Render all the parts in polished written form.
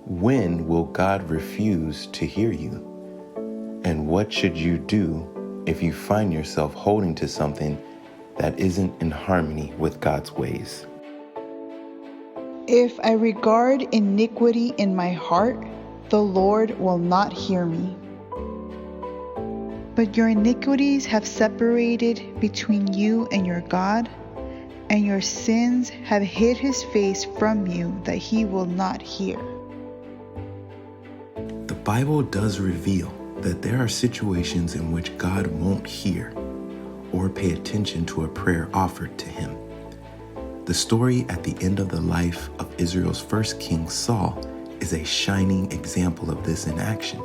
When will God refuse to hear you? And what should you do if you find yourself holding to something that isn't in harmony with God's ways? If I regard iniquity in my heart, the Lord will not hear me. But your iniquities have separated between you and your God, and your sins have hid his face from you that he will not hear. The Bible does reveal that there are situations in which God won't hear or pay attention to a prayer offered to him. The story at the end of the life of Israel's first king, Saul, is a shining example of this in action.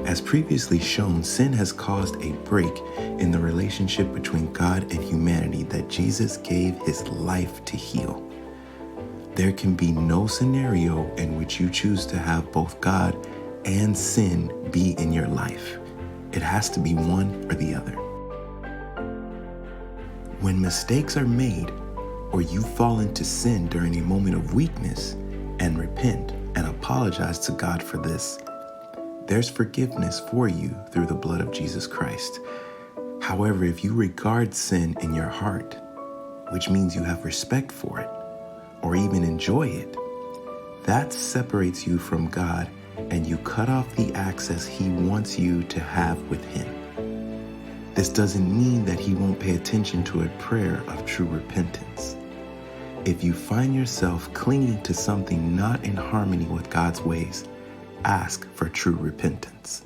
As previously shown, sin has caused a break in the relationship between God and humanity that Jesus gave his life to heal. There can be no scenario in which you choose to have both God and sin be in your life. It has to be one or the other. When mistakes are made, or you fall into sin during a moment of weakness and repent and apologize to God for this, there's forgiveness for you through the blood of Jesus Christ. However, if you regard sin in your heart, which means you have respect for it or even enjoy it, that separates you from God and you cut off the access he wants you to have with him. This doesn't mean that he won't pay attention to a prayer of true repentance. If you find yourself clinging to something not in harmony with God's ways, ask for true repentance.